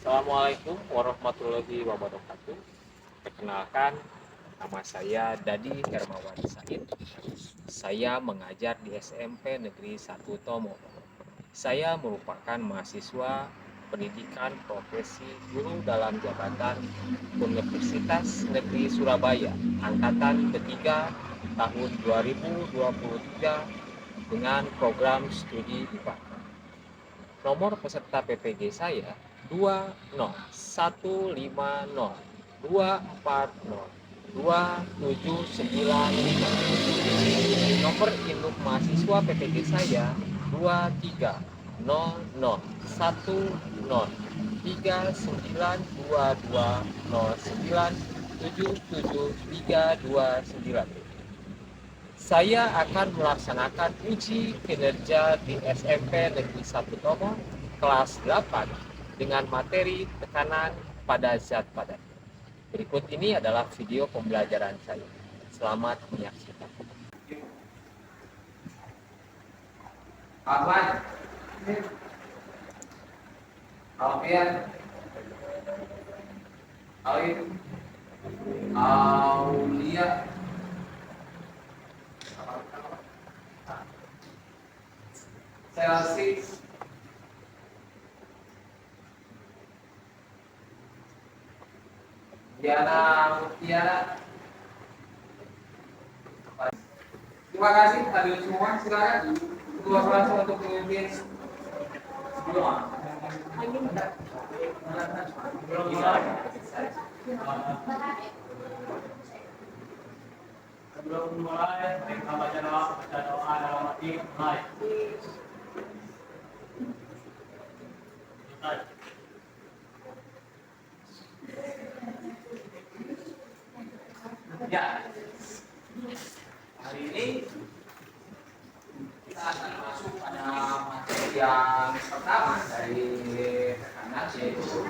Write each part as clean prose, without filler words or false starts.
Assalamualaikum warahmatullahi wabarakatuh. Perkenalkan, nama saya Dadi Hermawan Said. Saya mengajar di SMP Negeri 1 Tomo. Saya merupakan mahasiswa pendidikan profesi guru dalam jabatan Universitas Negeri Surabaya angkatan ketiga tahun 2023 dengan program studi IPA. Nomor peserta PPG saya 20150240279. Nomor induk mahasiswa PPG saya 230110392209773229. Saya akan melaksanakan uji kinerja di SMP Negeri 1 Tomo kelas 8 dengan materi tekanan pada zat padat. Berikut ini adalah video pembelajaran saya. Selamat menyaksikan. Ahmad, Alfian, Alif, Aulia, Celsius, Diana Mutiara. Terima kasih hadir semua. Silakan ketua kelas untuk memimpin sebelum mulai kita baca doa dalam hati mulai. Ya, hari ini kita akan masuk pada materi yang pertama dari tekanan, yaitu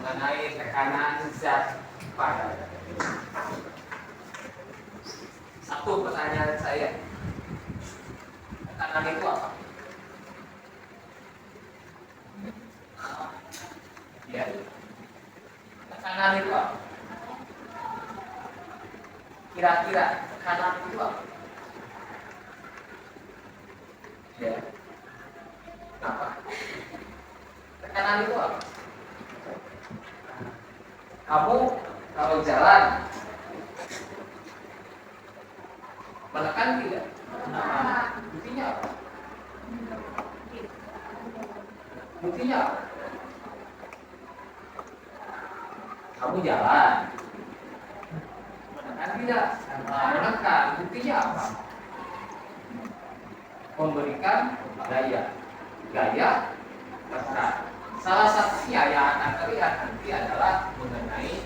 mengenai tekanan zat padat. Satu pertanyaan saya, tekanan itu apa? Ya, tekanan itu apa? Kira-kira tekanan itu apa? Ya. Apa? Tekanan itu apa? Kamu kalau jalan menekan tidak? Buktinya apa? Buktinya apa? Kamu jalan menekan tidak? Menekan. Buktinya apa? Memberikan gaya tekan. Salah satunya yang akan terlihat nanti adalah mengenai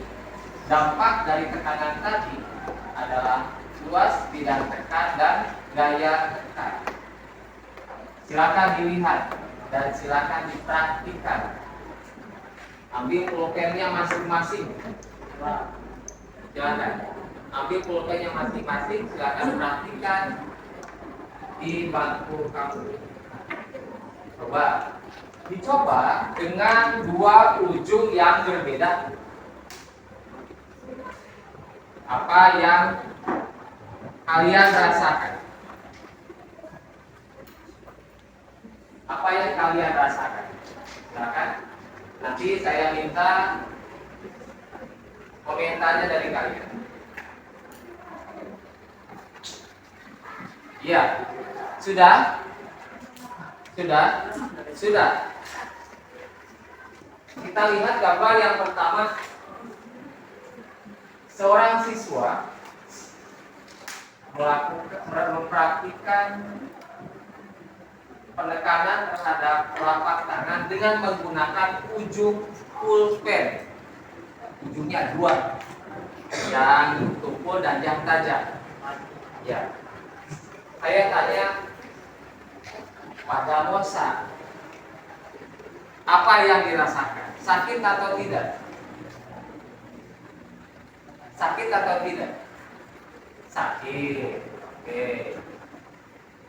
dampak dari tekanan tadi adalah luas bidang tekan dan gaya tekan. Silakan dilihat dan silakan dipraktikkan. Ambil pulpennya masing-masing. Silakan ambil pulpennya masing-masing. Silakan praktikkan di bangku kamu. Dicoba dengan dua ujung yang berbeda. Apa yang kalian rasakan? Apa yang kalian rasakan? Silakan. Nanti saya minta komentarnya dari kalian. Ya, sudah. Kita lihat gambar yang pertama. Seorang siswa mempraktikkan penekanan terhadap telapak tangan dengan menggunakan ujung pulpen. Ujungnya dua, yang tumpul dan yang tajam. Ya, saya tanya pada Mosa, apa yang dirasakan? Sakit atau tidak? Sakit atau tidak? Sakit. Oke.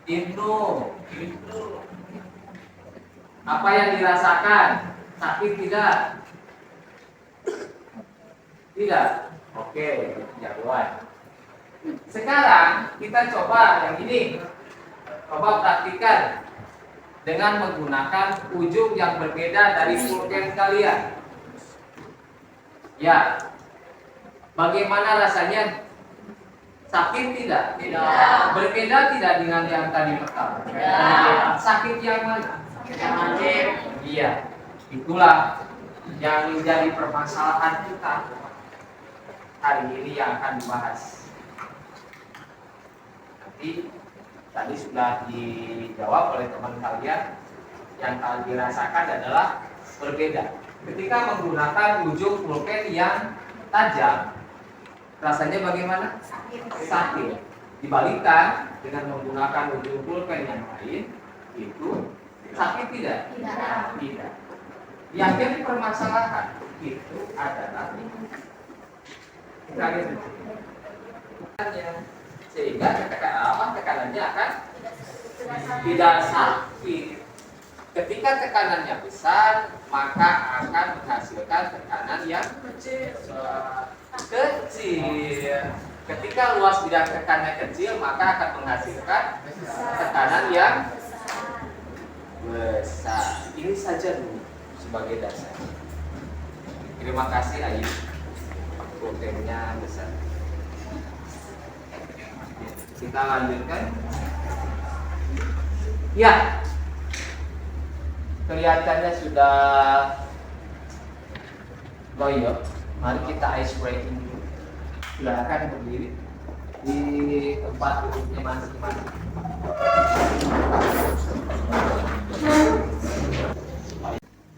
Ibnu. Apa yang dirasakan? Sakit tidak? Tidak. Oke, jagoan. Sekarang kita coba yang ini. Coba praktikan dengan menggunakan ujung yang berbeda dari pulpen kalian. Ya. Bagaimana rasanya? Sakit tidak? Tidak. Berbeda tidak dengan yang tadi pertama? Tidak. Sakit yang mana? Yang wajib. Iya. Itulah yang menjadi permasalahan kita hari ini yang akan dibahas. Nanti tadi sudah dijawab oleh teman kalian, yang kalian dirasakan adalah berbeda. Ketika menggunakan ujung pulpen yang tajam, rasanya bagaimana? Sakit. Dibalikkan dengan menggunakan ujung pulpen yang lain, itu sakit tidak? Tidak. Yang jadi permasalahan itu adalah tekanan, sehingga tekanannya akan tidak sakit. Ketika tekanannya besar, maka akan menghasilkan tekanan yang kecil. Ketika luas bidang tekanannya kecil, maka akan menghasilkan tekanan yang besar. Ini saja dulu sebagai dasar. Terima kasih Ayu. Problemnya besar. Kita lanjutkan. Ya. Kelihatannya sudah loyo. Mari kita ice breaking dulu. Silakan berdiri di tempat duduknya masing-masing.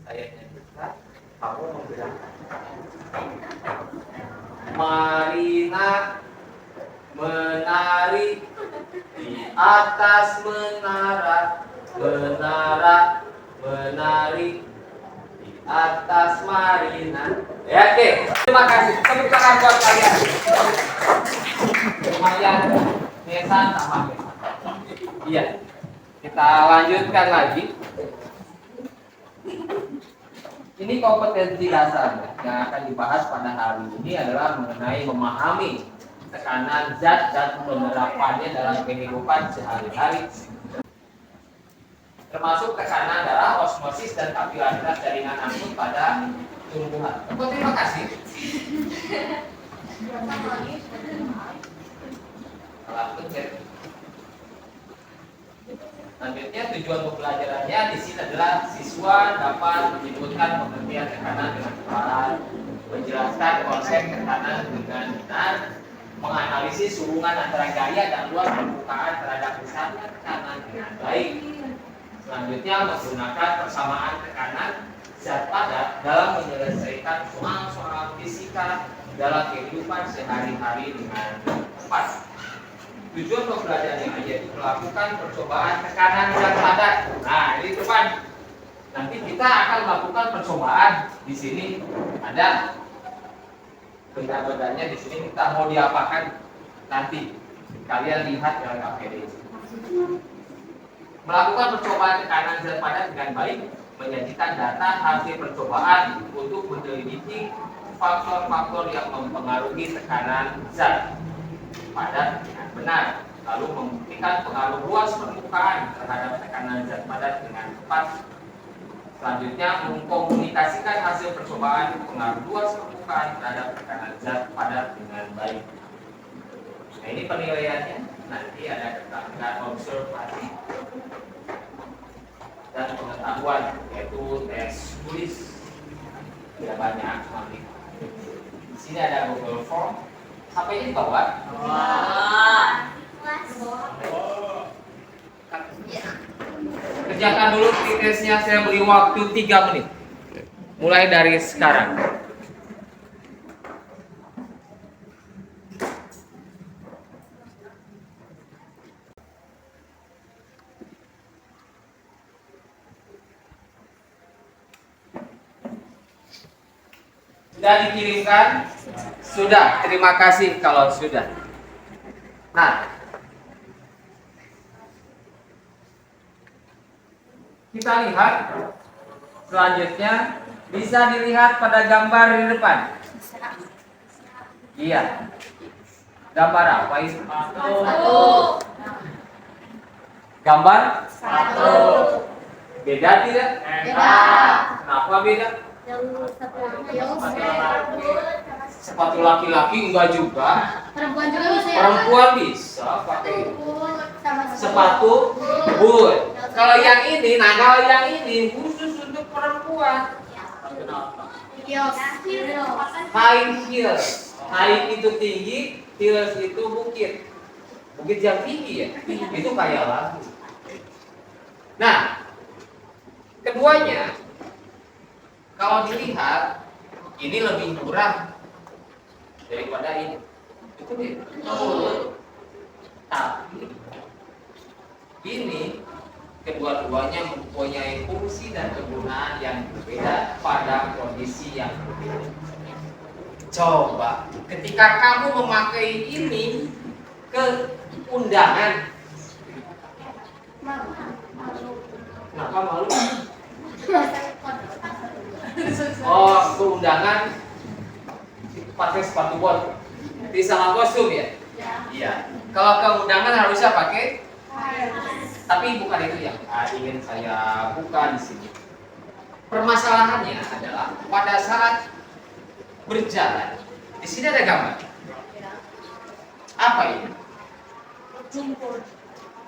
Saya nyanyikan, kamu menggerakkan. Marina menari di atas menara, menara menari di atas Marina. Ya, oke. Terima kasih. Tepuk tangan buat kalian. Lumayan Nesan sama Nesan. Iya. Kita lanjutkan lagi. Ini kompetensi dasar yang akan dibahas pada hari ini adalah mengenai memahami tekanan zat dan penerapannya dalam kehidupan sehari-hari. Termasuk tekanan darah, osmosis dan kapilaritas jaringan angkut pada tumbuhan. Terima kasih. Selanjutnya tujuan pembelajarannya di sini adalah siswa dapat menyebutkan pengertian tekanan dengan tepat, menjelaskan konsep tekanan dengan benar, menganalisis hubungan antara gaya dan luas permukaan terhadap besarnya tekanan dengan baik. Selanjutnya menggunakan persamaan tekanan zat padat dalam menyelesaikan soal-soal fisika dalam kehidupan sehari-hari dengan tepat. Tujuan pembelajarannya yaitu melakukan percobaan tekanan zat padat. Nah, ini depan. Nanti kita akan melakukan percobaan. Di sini ada benda-bendanya, di sini kita mau diapakan nanti. Kalian lihat dalam KPD. Melakukan percobaan tekanan zat padat dengan baik, menyajikan data hasil percobaan untuk meneliti faktor-faktor yang mempengaruhi tekanan zat padat dengan benar, lalu membuktikan pengaruh luas permukaan terhadap tekanan zat padat dengan tepat. Selanjutnya mengkomunikasikan hasil percobaan pengaruh luas permukaan terhadap tekanan zat padat dengan baik. Nah, ini penilaiannya. Nanti ada tentang observasi dan pengetahuan, yaitu tes tulis. Tidak banyak nanti. Di sini ada Google Form. HP-nya dibawa. Kerjakan dulu tesnya, saya beri waktu 3 menit. Mulai dari sekarang. Sudah dikirimkan? Sudah, terima kasih kalau sudah. Nah, kita lihat selanjutnya, bisa dilihat pada gambar di depan. Iya. Gambar apa ini? Satu. Gambar Satu. beda tidak? Beda. Kenapa beda? Yang satu Sepatu laki-laki enggak juga. perempuan juga bisa ya? Perempuan bisa pakai Sama sepatu boot. Kalau yang ini, nah kalau yang ini khusus untuk perempuan. Kios. High heels. High itu tinggi, heels itu bukit. Bukit yang tinggi ya. Itu kayak lagu. Nah, keduanya kalau dilihat ini lebih murah daripada ini. Betul ya? Tapi ini kedua-duanya mempunyai fungsi dan kegunaan yang berbeda pada kondisi yang berbeda. Coba ketika kamu memakai ini ke undangan, kenapa malu? Oh, ke undangan pakai sepatu bot. Di salah kostum ya? Iya. Kalau ke undangan harusnya pakai, tapi bukan itu yang ingin saya buka di sini. Permasalahannya adalah pada saat berjalan. Di sini ada gambar. Apa ini?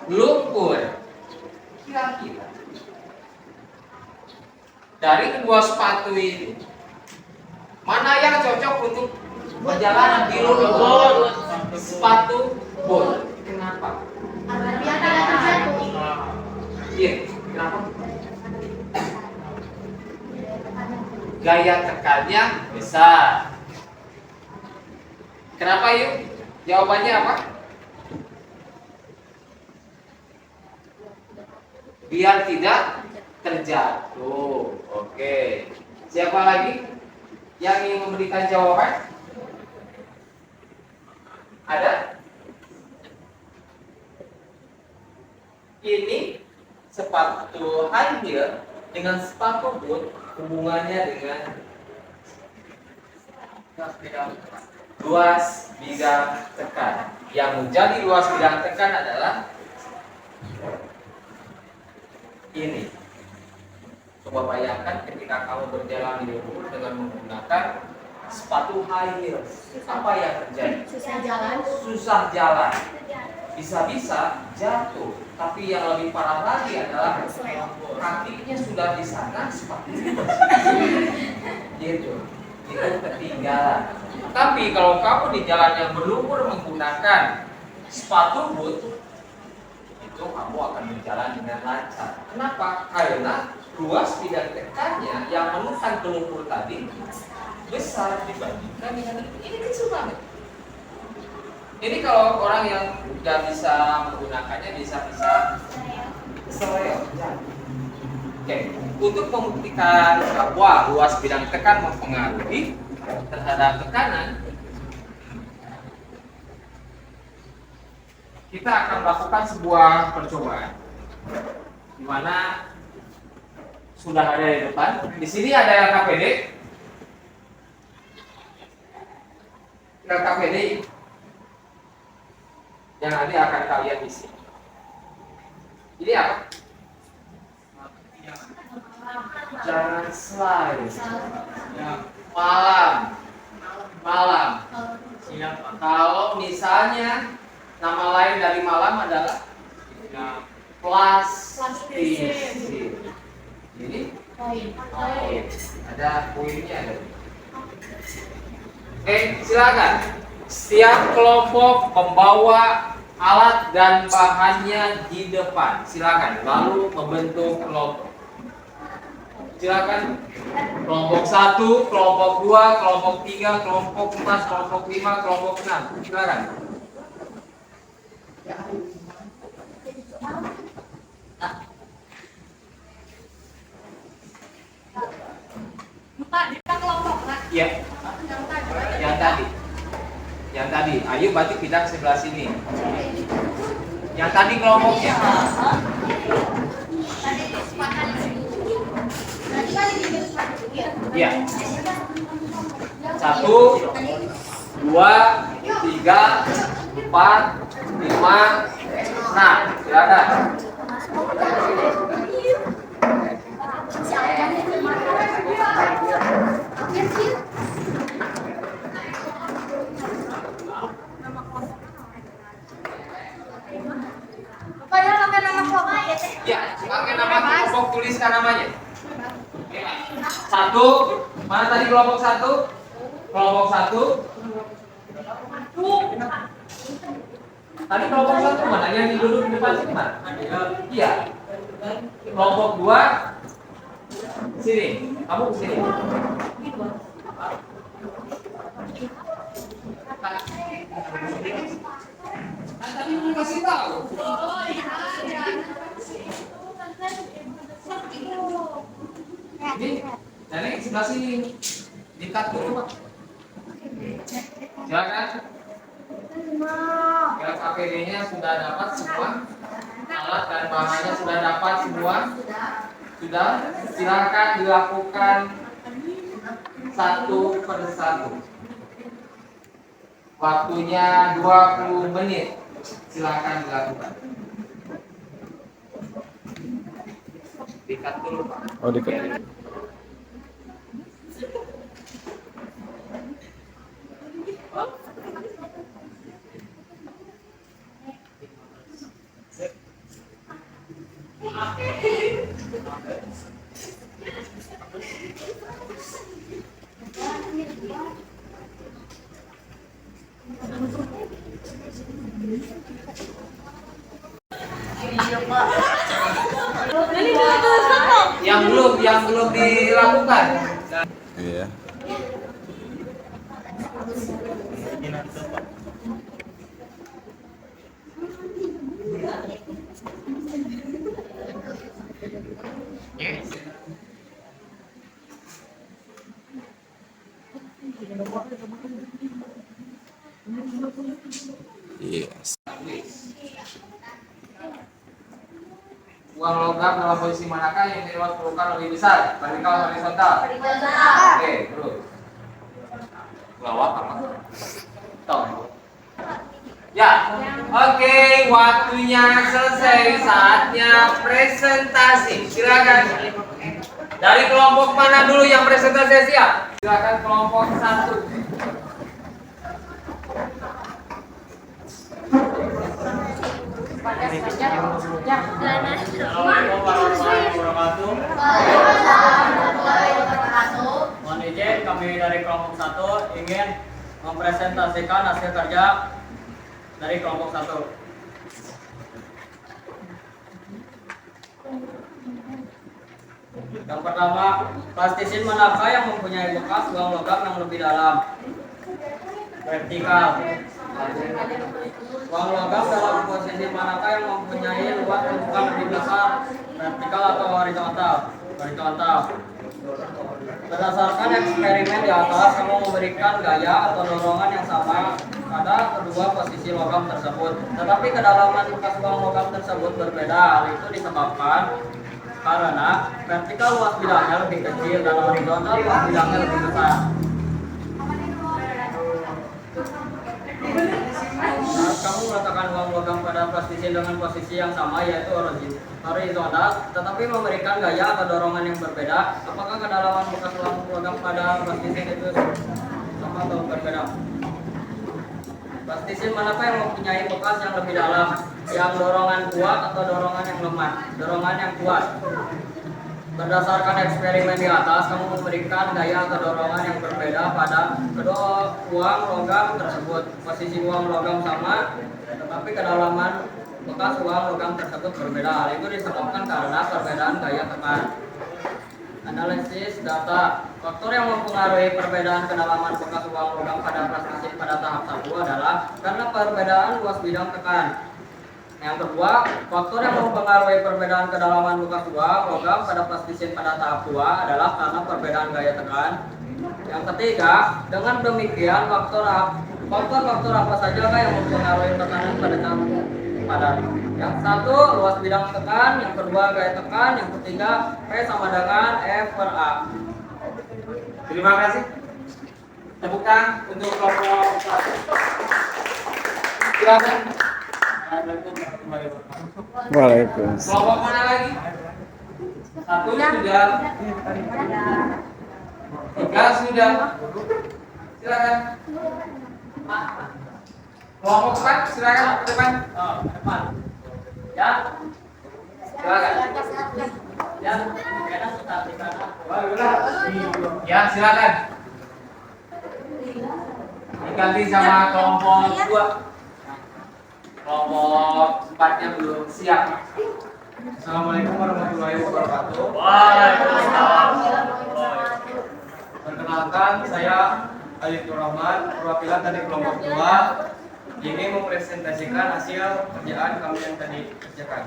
Lumpur. Kira-kira dari kedua sepatu ini, mana yang cocok untuk berjalan di lumpur? Sepatu bot. Kenapa? Biar tidak terjatuh. Iya, kenapa? Gaya tekannya besar. Kenapa yuk? Jawabannya apa? Biar tidak terjatuh. Oke. Siapa lagi yang ingin memberikan jawaban? Ada? Ini sepatu high heel dengan sepatu boot hubungannya dengan luas bidang tekan. Yang menjadi luas bidang tekan adalah ini. Coba bayangkan ketika kamu berjalan di lumpur dengan menggunakan sepatu high heels, apa yang terjadi? Susah jalan. Susah jalan, bisa-bisa jatuh. Tapi yang lebih parah lagi adalah kakinya sudah di sana, sepatunya gitu, itu ketinggalan. Tapi kalau kamu di jalan yang berlumpur menggunakan sepatu boot, itu kamu akan berjalan dengan lancar. Kenapa? Karena luas bidang tekannya yang menekan ke lumpur tadi besar dibandingkan dengan ini kecil banget. Ini kalau orang yang nggak bisa menggunakannya bisa-bisa keseleo. Oke, untuk membuktikan bahwa luas bidang tekan mempengaruhi terhadap tekanan, kita akan melakukan sebuah percobaan di mana sudah ada di depan. Di sini ada LKPD. LKPD yang nanti akan kalian isi. Ini apa? Jangan slide. Malam. Kalau misalnya nama lain dari malam adalah plastisir. Ini ada poinnya ada. Oke, silakan. Setiap kelompok membawa alat dan bahannya di depan. Silakan. Lalu membentuk kelompok. Silakan. Kelompok 1, kelompok 2, kelompok 3, kelompok 4, kelompok 5, kelompok 6. Silakan. Pak, kita kelompok, Pak. Iya. Yang tadi. Ayo berarti pindah ke sebelah sini. Yang tadi kelompoknya. Tadi sepakat. Nanti kan di sepakat. Iya. 1, 2, 3, 4, 5, 6. Silakan. Pokoknya pakai nama kelompok ya, Teh. Ya, pakai nama kelompok, tuliskan namanya. Satu, mana tadi kelompok satu? Kelompok satu. Tadi kelompok satu mana? Yang duduk di depan sini mana? Iya. Kelompok dua. Sini, kamu ke sini. Kan tadi mau kasih tahu. Ini, jadi sebelah sini. Dikat dulu, Pak. Silakan. Gas APD-nya sudah dapat semua. Alat dan bahannya sudah dapat semua. Sudah. Silakan dilakukan satu per satu. Waktunya 20 menit. Silakan dilakukan. Dikat dulu, Pak. Oh, dikat. Yang belum dilakukan. Iya. Yes. Uang logam dalam posisi manakah yang diperlukan lebih besar? Vertikal, horizontal? Oke, terus. Lawak apa? Tong. Ya, oke, waktunya selesai. Saatnya presentasi. Silakan. Dari kelompok mana dulu yang presentasi siap? Silakan kelompok 1. Assalamualaikum warahmatullahi wabarakatuh. Mohon izin, kami dari kelompok 1 ingin mempresentasikan hasil kerja dari kelompok 1. Yang pertama, plastisin manakah yang mempunyai bekas uang logam yang lebih dalam? Vertikal. Uang logam dalam posisi manakah yang mempunyai luas tumpukan lebih besar? Vertikal atau horizontal? Horizontal. Berdasarkan eksperimen di atas, kamu memberikan gaya atau dorongan yang sama pada kedua posisi logam tersebut. Tetapi kedalaman bekas uang logam tersebut berbeda. Hal itu disebabkan karena vertikal luas bidangnya lebih kecil dan horizontal luas bidangnya lebih besar. Saat kamu meletakkan uang logam pada plastisin dengan posisi yang sama yaitu horizontal, tetapi memberikan gaya atau dorongan yang berbeda, apakah kedalaman bekas uang logam pada plastisin itu sama atau berbeda? Plastisin manakah yang mempunyai bekas yang lebih dalam, yang dorongan kuat atau dorongan yang lemah? Dorongan yang kuat. Berdasarkan eksperimen di atas, kamu memberikan gaya atau dorongan yang berbeda pada kedua uang logam tersebut. Posisi uang logam sama, tetapi kedalaman bekas uang logam tersebut berbeda. Hal itu disebabkan karena perbedaan gaya tekan. Analisis data. Faktor yang mempengaruhi perbedaan kedalaman bekas uang logam pada plastisin pada tahap 1 adalah karena perbedaan luas bidang tekan. Yang kedua, faktor yang mempengaruhi perbedaan kedalaman bekas uang logam pada plastisin pada tahap 2 adalah karena perbedaan gaya tekan. Yang ketiga, dengan demikian faktor-faktor apa saja yang mempengaruhi tekanan pada tahap padat? Yang satu, luas bidang tekan. Yang kedua, gaya tekan. Yang ketiga, P sama dengan F per A. Terima kasih. Tepuk tangan untuk kelompok satu. Silakan. Waalaikumsalam. Kelompok mana lagi? Satunya sudah. Tiga sudah. Silakan. Kelompok 4 silakan ke depan. Depan. Ya. Silakan. Ya. Enak tetap di sana. Ya, silakan. Diganti sama kelompok 2. Kelompok 4-nya belum siap. Assalamualaikum warahmatullahi wabarakatuh. Waalaikumsalam. Perkenalkan, saya Alif Nur Rahman, perwakilan dari kelompok 2. Ini mempresentasikan hasil kerjaan kami yang tadi kerjakan.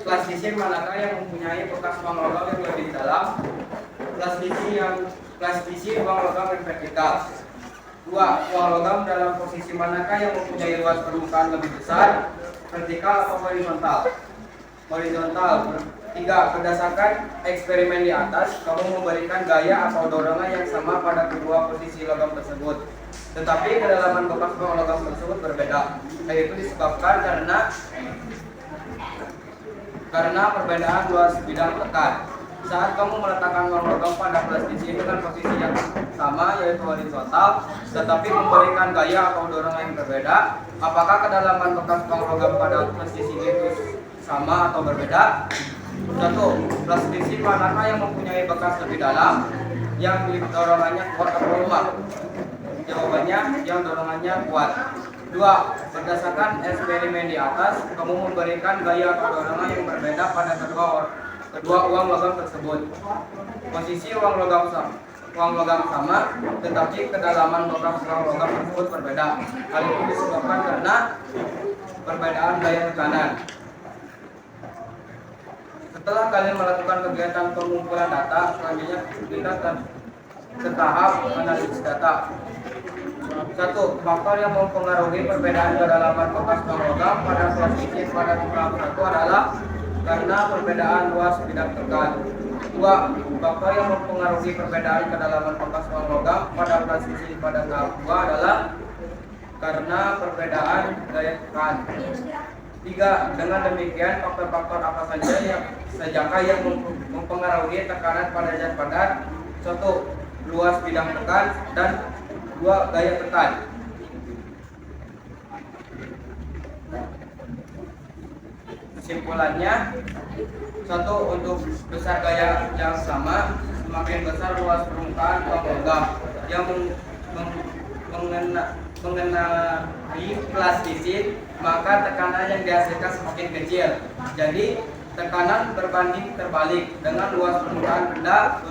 Plastisir manakah yang mempunyai bekas uang logam yang lebih dalam? Plastisir uang logam yang vertikal. 2. Uang logam dalam posisi manakah yang mempunyai luas permukaan lebih besar? Vertikal atau horizontal? Horizontal. 3. Berdasarkan eksperimen di atas, kamu memberikan gaya atau dorongan yang sama pada kedua posisi logam tersebut. Tetapi kedalaman bekas uang logam tersebut berbeda. Yaitu disebabkan karena perbedaan luas bidang tekan. Saat kamu meletakkan uang logam pada plastisir dengan posisi yang sama yaitu horizontal, tetapi memberikan gaya atau dorongan yang berbeda, apakah kedalaman bekas uang logam pada plastisir itu sama atau berbeda? 1. Plastisir manakah yang mempunyai bekas lebih dalam, yang dorongannya kuat atau lemah? Jawabannya yang dorongannya kuat. 2. Berdasarkan eksperimen di atas, kamu memberikan gaya atau dorongan yang berbeda pada kedua uang logam tersebut. Posisi uang logam sama, tetapi kedalaman bekas uang logam tersebut berbeda. Hal itu disebabkan karena perbedaan gaya tekanan. Setelah kalian melakukan kegiatan pengumpulan data, selanjutnya kita ke tahap analisis data. 1. Faktor yang mempengaruhi perbedaan kedalaman bekas uang logam pada plastisir pada tahap 1 adalah karena perbedaan luas bidang tekan. 2. Faktor yang mempengaruhi perbedaan kedalaman bekas uang logam pada plastisir pada tahap 2 adalah karena perbedaan gaya tekan. 3. Dengan demikian, faktor-faktor apa saja yang mempengaruhi tekanan pada zat padat? 1. Luas bidang tekan, dan 2. Gaya tekan. Kesimpulannya, 1. Untuk besar gaya yang sama, semakin besar luas permukaan uang logam yang mengenai plastisir, maka tekanan yang dihasilkan semakin kecil. Jadi tekanan berbanding terbalik. Dengan luas permukaan rendah,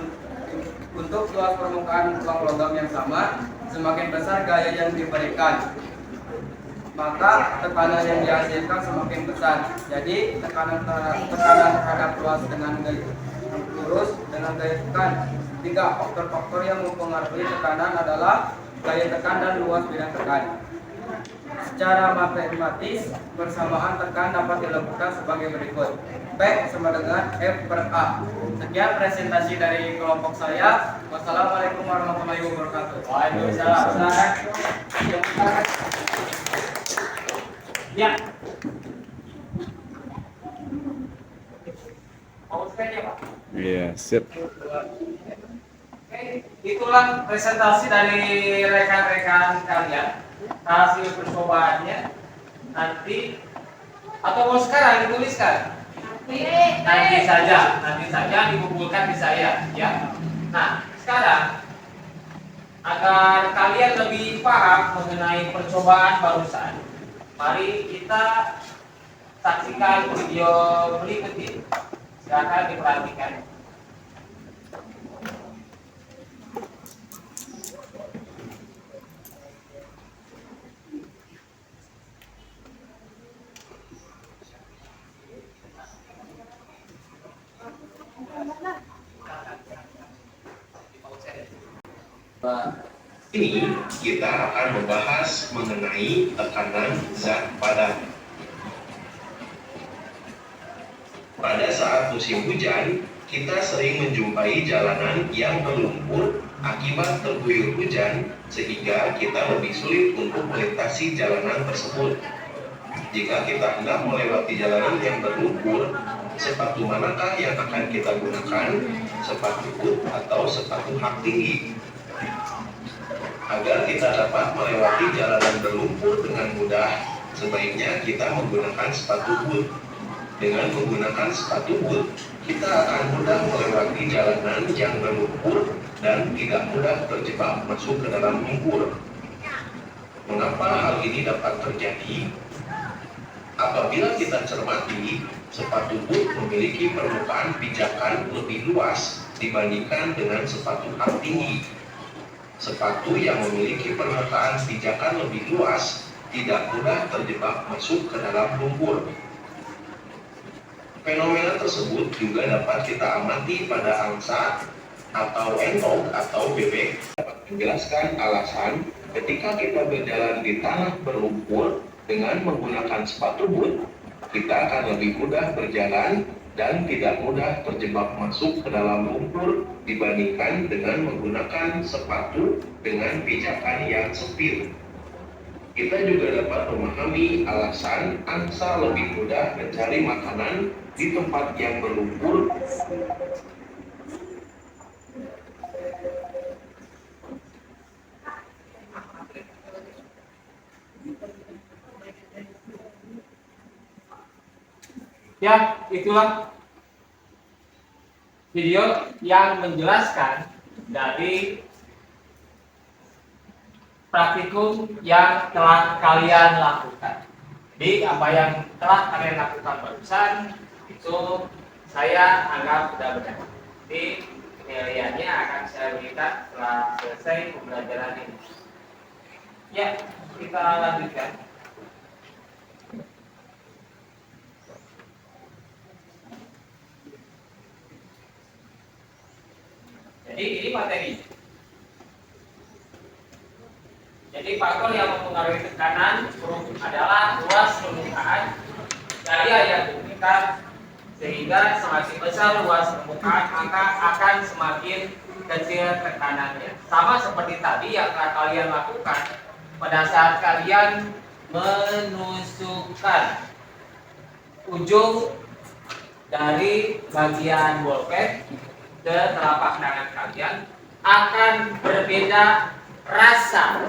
untuk luas permukaan uang logam yang sama, semakin besar gaya yang diberikan, maka tekanan yang dihasilkan semakin besar. Jadi tekanan terhadap luas dengan gaya lurus dengan gaya tekan. 3. Faktor-faktor yang mempengaruhi tekanan adalah gaya tekan dan luas bidang tekan. Secara matematis, persamaan tekan dapat dilakukan sebagai berikut. P sama dengan F per A. Sekian presentasi dari kelompok saya. Wassalamualaikum warahmatullahi wabarakatuh. Waalaikumsalam. Silakan. Ya. Mau sepeda, Pak? Iya, sip. Oke, itulah presentasi dari rekan-rekan kalian, hasil percobaannya. Nanti atau mau sekarang dituliskan? Nanti saja dikumpulkan di saya, ya. Nah, sekarang agar kalian lebih paham mengenai percobaan barusan, mari kita saksikan video berikut ini. Silakan diperhatikan. Ini kita akan membahas mengenai tekanan zat padat. Pada saat musim hujan, kita sering menjumpai jalanan yang berlumpur akibat terguyur hujan, sehingga kita lebih sulit untuk melintasi jalanan tersebut. Jika kita hendak melewati jalanan yang berlumpur, sepatu manakah yang akan kita gunakan? Sepatu boot atau sepatu hak tinggi? Agar kita dapat melewati jalanan berlumpur dengan mudah, sebaiknya kita menggunakan sepatu boot. Dengan menggunakan sepatu boot, kita akan mudah melewati jalanan yang berlumpur dan tidak mudah terjebak masuk ke dalam lumpur. Mengapa hal ini dapat terjadi? Apabila kita cermati, sepatu boot memiliki permukaan pijakan lebih luas dibandingkan dengan sepatu hak tinggi. Sepatu yang memiliki permukaan pijakan lebih luas tidak mudah terjebak masuk ke dalam lumpur. Fenomena tersebut juga dapat kita amati pada angsa atau entok atau bebek. Dapat menjelaskan alasan ketika kita berjalan di tanah berlumpur dengan menggunakan sepatu boot, kita akan lebih mudah berjalan dan tidak mudah terjebak masuk ke dalam lumpur dibandingkan dengan menggunakan sepatu dengan pijakan yang sempit. Kita juga dapat memahami alasan angsa lebih mudah mencari makanan di tempat yang berlumpur. Ya, itulah video yang menjelaskan dari praktikum yang telah kalian lakukan. Jadi apa yang telah kalian lakukan barusan itu saya anggap sudah benar. Jadi penilaiannya akan saya berikan setelah selesai pembelajaran ini. Ya, kita lanjutkan. Jadi ini materi. Jadi faktor yang mempengaruhi tekanan adalah luas permukaan daya yang diberikan, sehingga semakin besar luas permukaan maka akan semakin kecil tekanannya. Sama seperti tadi yang telah kalian lakukan pada saat kalian menusukkan ujung dari bagian bolpen ke telapak tangan kalian akan berbeda rasa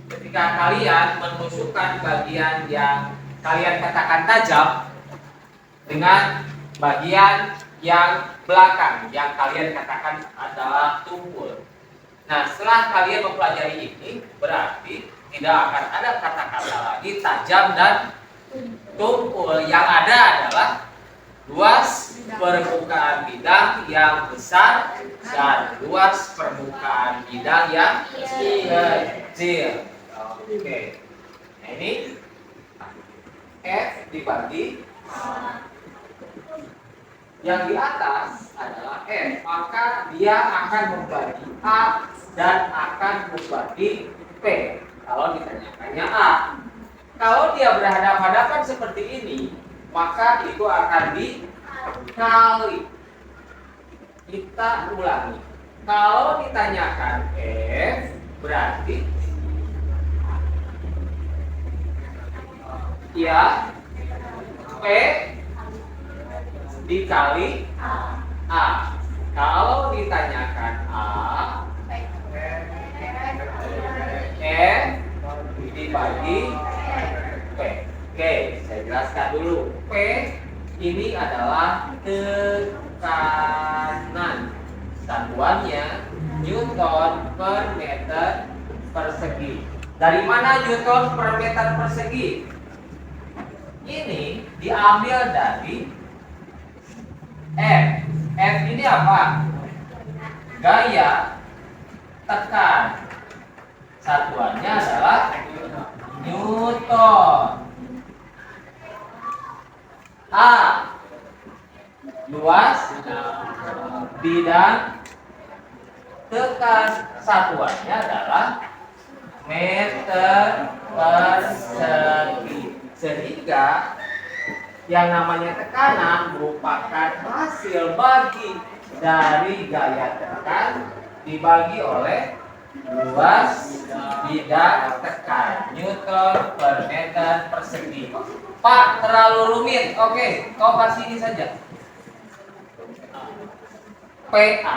ketika kalian menusukkan bagian yang kalian katakan tajam dengan bagian yang belakang yang kalian katakan adalah tumpul. Nah, setelah kalian mempelajari ini, berarti tidak akan ada kata-kata lagi tajam dan tumpul. Yang ada adalah luas permukaan bidang yang besar dan luas permukaan bidang yang kecil. Oke. Nah, ini F dibagi yang di atas adalah F, maka dia akan membagi A dan akan membagi P kalau ditanyakannya A. Kalau dia berhadapan-hadapan seperti ini, maka itu akan dikali. Kita ulangi. Kalau ditanyakan F, berarti ya P dikali A. Kalau ditanyakan A, F dibagi P. Oke, saya jelaskan dulu. P ini adalah tekanan. Satuannya Newton per meter persegi. Dari mana Newton per meter persegi? Ini diambil dari F. F ini apa? Gaya tekan. Satuannya adalah Newton. A, luas bidang satuannya adalah meter persegi. Sehingga yang namanya tekanan merupakan hasil bagi dari gaya tekan dibagi oleh luas bidang tekan, Newton per meter persegi. Pak, terlalu rumit. Oke, kau kasih ini saja. PA.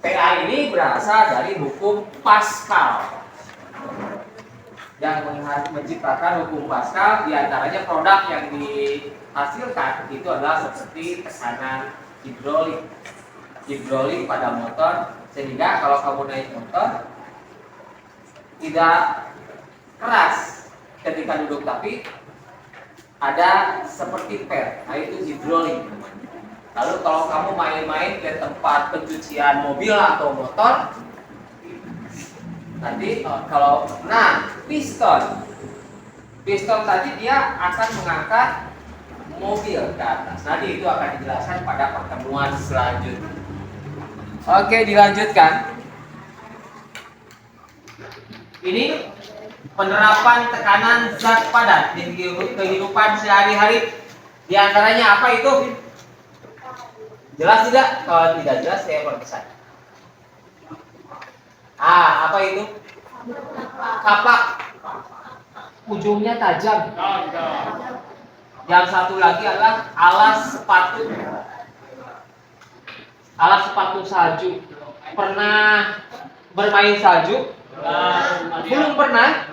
PA ini berasal dari hukum Pascal. Yang menciptakan hukum Pascal, diantaranya produk yang dihasilkan itu adalah seperti tekanan hidrolik pada motor, sehingga kalau kamu naik motor tidak keras ketika duduk, tapi ada seperti pel, nah itu hidrolik namanya. Lalu kalau kamu main-main ke tempat pencucian mobil atau motor, nanti kalau piston tadi dia akan mengangkat mobil ke atas. Nanti itu akan dijelaskan pada pertemuan selanjutnya. Oke, dilanjutkan. Ini penerapan tekanan zat padat di kehidupan sehari-hari. Di antaranya apa itu? Jelas tidak? Kalau tidak jelas saya berpesan. Apa itu? Kapak. Ujungnya tajam. Yang satu lagi adalah alas sepatu. Alas sepatu salju. Pernah bermain salju? Belum pernah?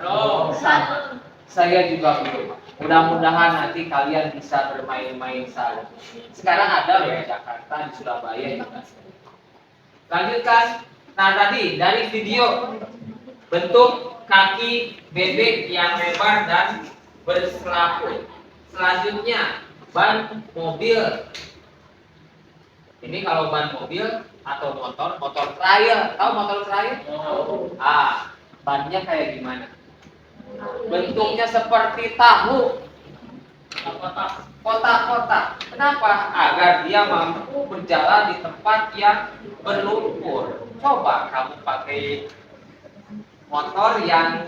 Sama. Saya juga belum. Mudah-mudahan nanti kalian bisa bermain-main salju. Sekarang ada di Jakarta, di Surabaya juga. Lanjutkan. Nah, tadi dari video bentuk kaki bebek yang lebar dan berselaput. Selanjutnya ban mobil. Ini kalau ban mobil atau motor trail. Tahu motor trail? Bannya kayak gimana? Bentuknya seperti tahu. Kotak-kotak. Kenapa? Agar dia mampu berjalan di tempat yang berlumpur. Coba kamu pakai motornya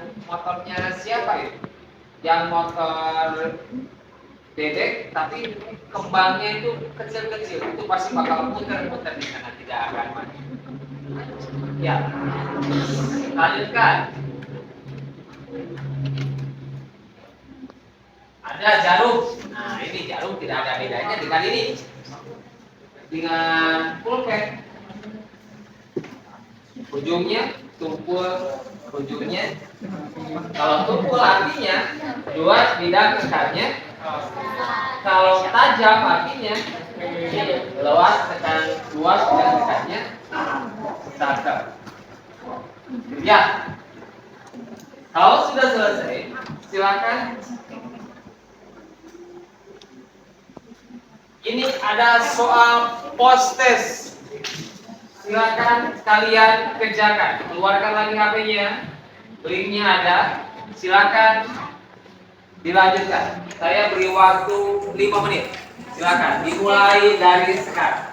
siapa itu? Yang motor bebek tapi kembangnya itu kecil-kecil, itu pasti bakal muter-muter di sana, tidak akan maju. Ya, lanjutkan. Ada jarum. Nah, ini jarum tidak ada bedanya dengan ini, dengan pulpen. Ujungnya tumpul, ujungnya. Kalau tumpul artinya luas bidang tekannya. Kalau tajam artinya luas bidang tekannya tajam. Ya. Kalau sudah selesai, silakan. Ini ada soal post test. Silakan kalian kerjakan. Keluarkan lagi HP-nya. Linknya ada. Silakan dilanjutkan. Saya beri waktu 5 menit. Silakan dimulai dari sekarang.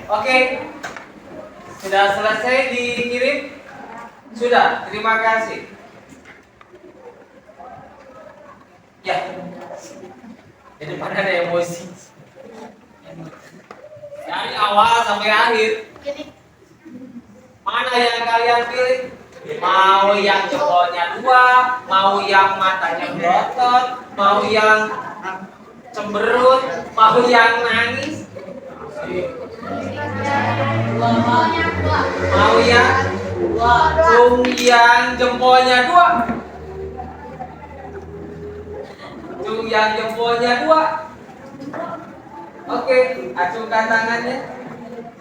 Oke. Sudah selesai dikirim? Sudah, terima kasih. Ya. Jadi mana ada emosi? Dari awal sampai akhir. Mana yang kalian pilih? Mau yang jempolnya 2, mau yang matanya berotot, mau yang cemberut, mau yang nangis, mau yang yang jempolnya 2, yang jempolnya 2. Oke, acungkan tangannya.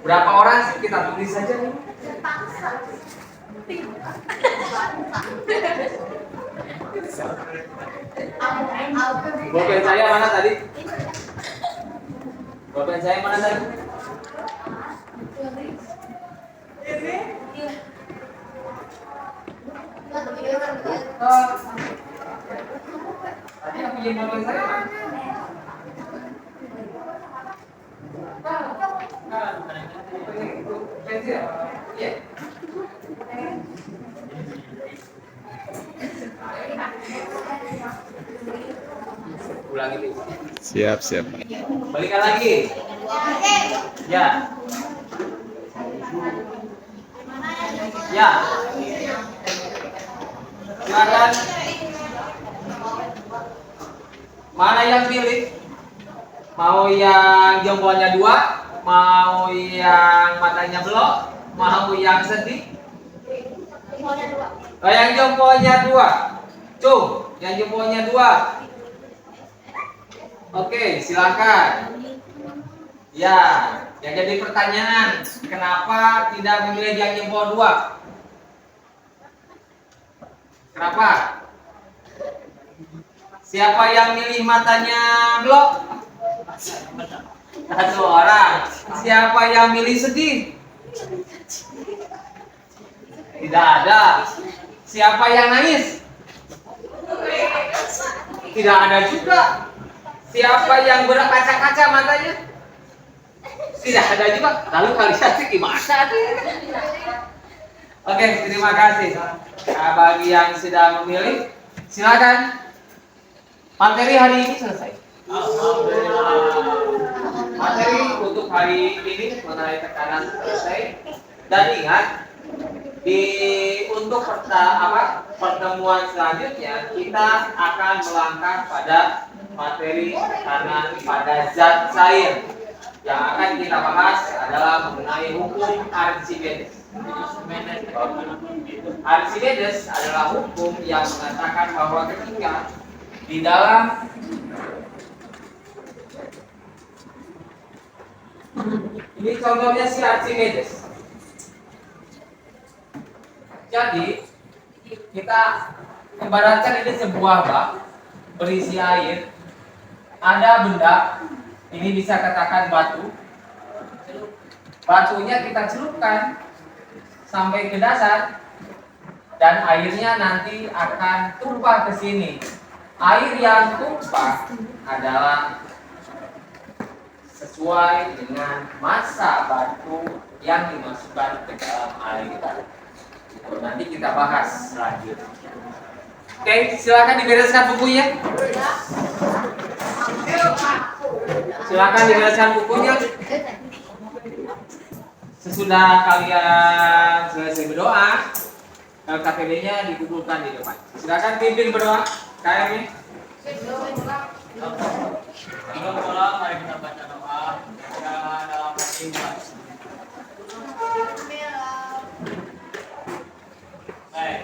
Berapa orang sih kita tulis saja nih? Bolpen saya mana tadi? Bolpen saya mana tadi? Tadi yang pinjam bolpen saya mana? Pensil? Iya. Ulang itu. Siap, siap. Balikan lagi. Ya. Ya. Silakan. Mana yang pilih? Mau yang jempolnya 2, mau yang matanya belok, mau yang sedih? Oh, yang jempolnya 2. Cung, yang jempolnya 2. Oke, silakan. Ya, yang jadi pertanyaan, kenapa tidak memilih yang jempol 2? Kenapa? Siapa yang milih matanya blok? 1 orang. Siapa yang milih sedih? Tidak ada. Siapa yang nangis? Tidak ada juga. Siapa yang berkaca-kaca matanya? Tidak ada juga. Lalu kalian sih gimana? Oke, terima kasih. Nah, bagi yang sudah memilih, silakan. Materi hari ini selesai. Materi untuk hari ini mengenai tekanan selesai. Dan ingat, untuk pertemuan selanjutnya kita akan melangkah pada materi tekanan pada zat cair. Yang akan kita bahas adalah mengenai hukum Archimedes. Archimedes adalah hukum yang mengatakan bahwa ketika di dalam ini contohnya si Archimedes. Jadi kita ibaratkan ini sebuah bak berisi air. Ada benda, ini bisa katakan batu. Batunya kita celupkan sampai ke dasar dan airnya nanti akan tumpah ke sini. Air yang tumpah adalah sesuai dengan massa batu yang dimasukkan ke dalam air tadi. Nanti kita bahas selanjutnya. Oke, silakan dibereskan bukunya. Silakan dibereskan bukunya. Sesudah kalian selesai berdoa, KTP-nya dikumpulkan di depan. Silakan pimpin berdoa. KM-nya. Mari kita baca doa dalam hati. Baik.